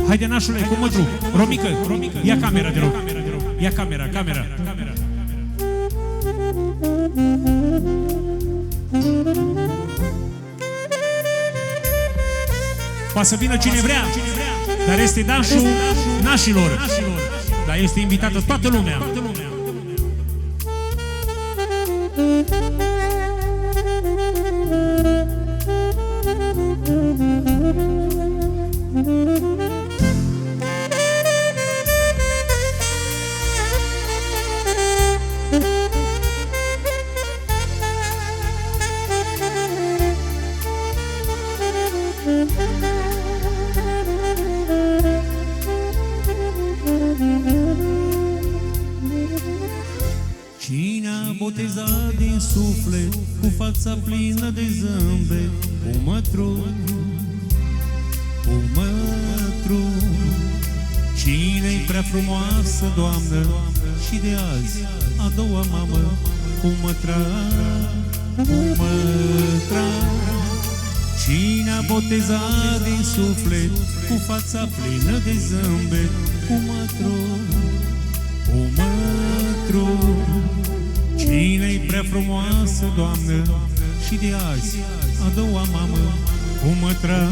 Haide, nașule, cu mătru. Romică, ia camera, te rog. Ia camera. Poate să vină cine vrea, dar este dansul nașilor. Dar este invitată toată lumea. Cine a botezat din suflet, cu fața plină de zâmbet, cu mătru. Cine-i prea frumoasă, Doamnă, și de azi a doua mamă, cu mătra. Cine a botezat din suflet, cu fața plină de zâmbet, cu mătru. Cine-i prea frumoasă, Doamnă, și de azi a doua mamă, cu mătra.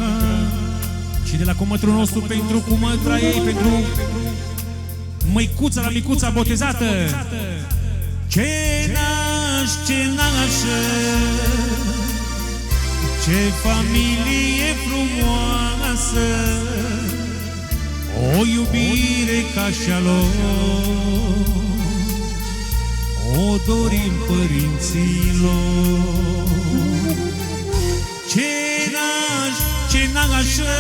Și de la cumătrul nostru pentru cumătra ei, pentru măicuța la micuța botezată. Ce nașă, ce familie frumoasă, o iubire ca și-a lor, o dorim părinților. Ce nașă,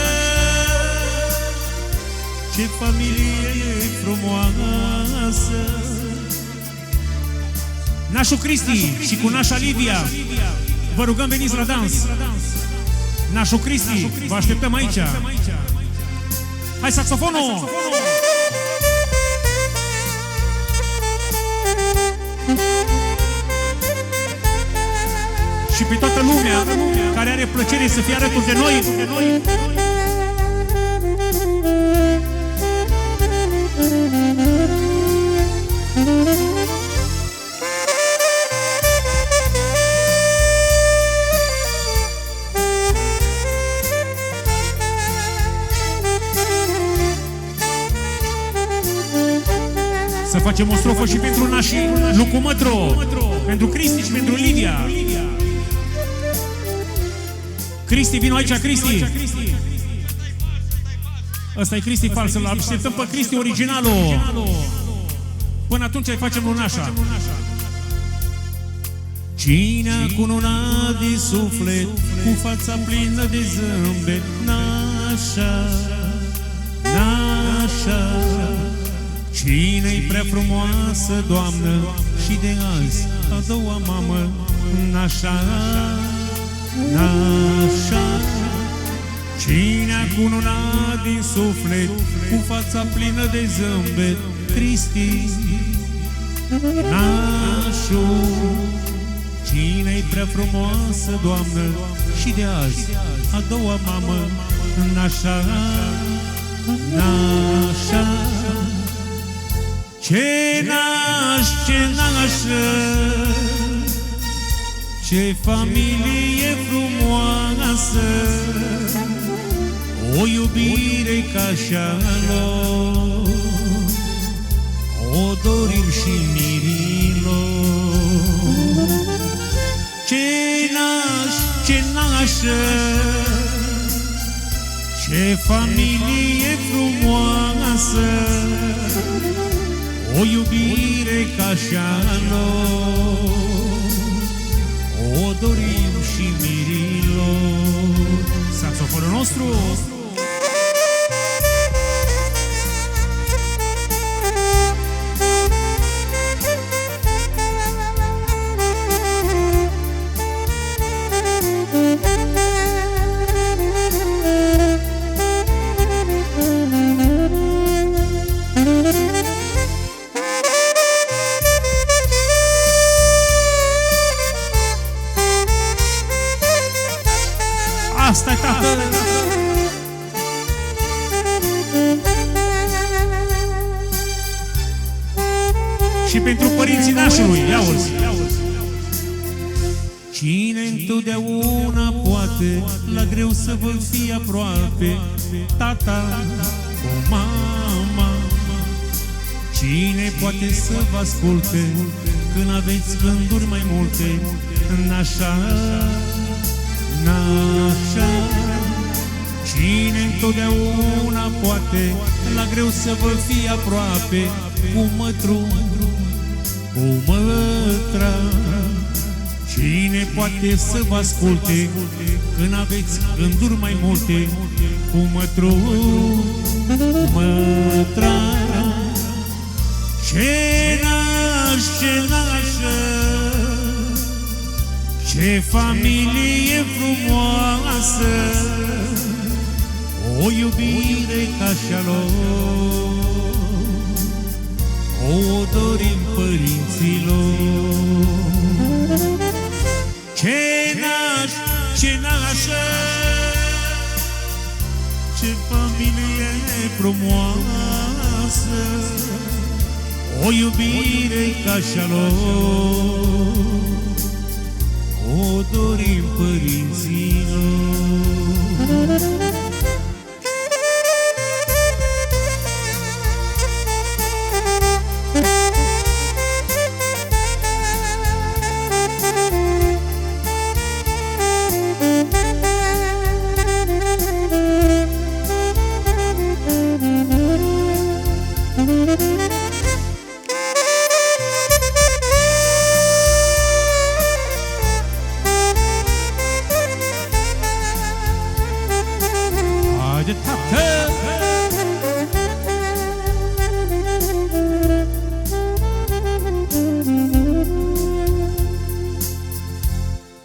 ce familie frumoasă. Nașul Cristi și cu nașa Livia, vă rugăm, veniți la dans. Nașul Cristi, vă așteptăm aici. Hai, saxofonul! Și pe toată lumea care are plăcere să fie alături de noi. Să facem o strofă și pentru nașii lui Cumătru, pentru Cristi și pentru Livia. Cristi, vino aici, Cristi. Ăsta e Cristi fals, îl așteptăm pe Cristi originalul. Până atunci îi facem lunașa. Cine a cununat din suflet, cu fața plină de zâmbet, nașa. Cine-i prea frumoasă, Doamnă, și de azi a doua mamă, nașa. Cine a cununat din suflet, cu fața plină de zâmbet, Cristi, nașul. Cine-i prea frumoasă, Doamnă, și de azi a doua mamă, nașa. Ce nașă, ce familie frumoasă, o iubire ca și-a lor, o dorim și mirilor. Ce nașă, ce familie frumoasă, o iubire ca și-a lor, o dorim și mirilor. Saxofonul nostru. Asta e, tată! Și pentru părinții nașului, ia-uzi. Cine întotdeauna poate la greu să vă fie aproape, tata cu mama. Cine poate să vă asculte când aveți gânduri mai multe, nașa, nașa. Cine întotdeauna poate la greu să vă fie aproape, cu mătru, cu mătra. Cine poate să vă asculte când aveți gânduri mai multe, cu mătru, mătra. Ce naș, ce nașă, ce familie frumoasă, o iubire ca și-a lor, o dorim părinților. Ce naș, ce nașă, ce familie frumoasă, o iubire ca și-a lor, o dorim părinților.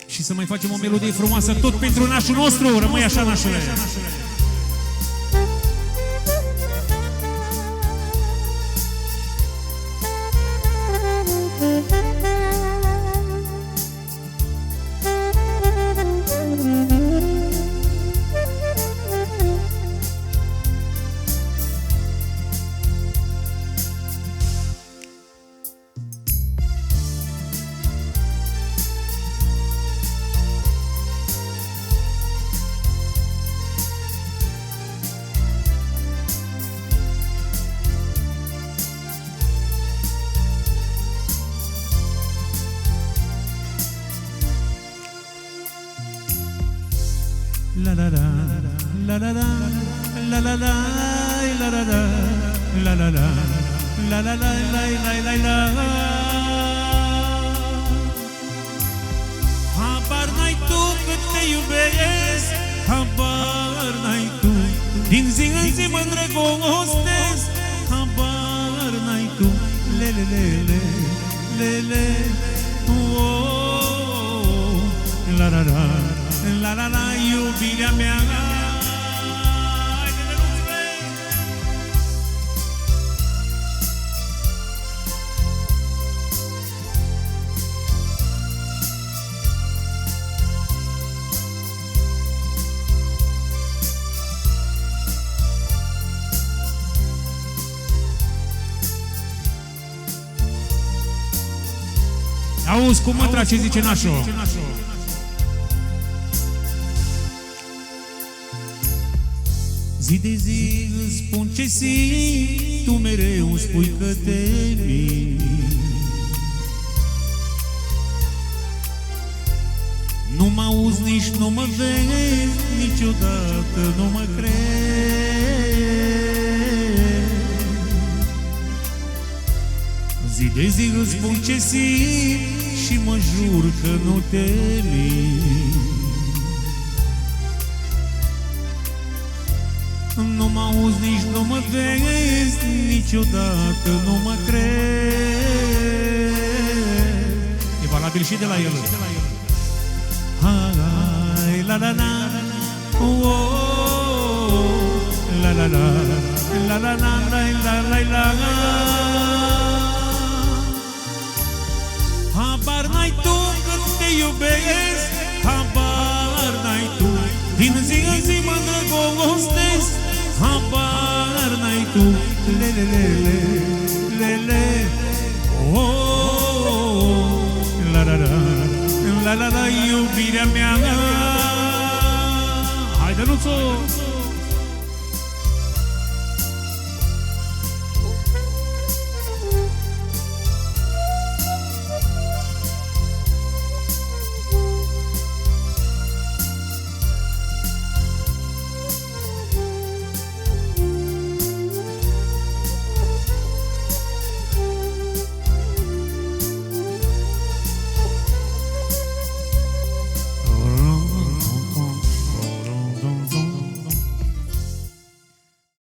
Și să mai facem o melodie frumoasă tot pentru nașul nostru. Rămâi așa, nașule. La la la la la la la la la la la la la la la la la la. Habar n-ai tu cât te iubesc, habar n-ai tu, din zi în zi mă îndrăgostesc, habar n-ai tu, lele lele lele, oh, la la la la la la, iubirea mea. Auzi cum mătra ce zice nașul. Zi de zi îți spun ce simt, tu mereu spui că te minți. Nu mă auzi, nici nu mă vezi, niciodată nu mă crezi. Zi de zi îți spun ce simt și mă jur că nu te minți. Nu mă auzi, nici nu mă vezi, niciodată nu mă crezi. E valabil și de la el. Hai, la la la, la la la, la la la, la la la. Habar n-ai tu cât te iubesc, habar n-ai tu, din zi în zi mă îndrăgostesc, habar n-ai tu, lele lele lele, oh. la la la, iubirea mea. Hai, Dănuțu!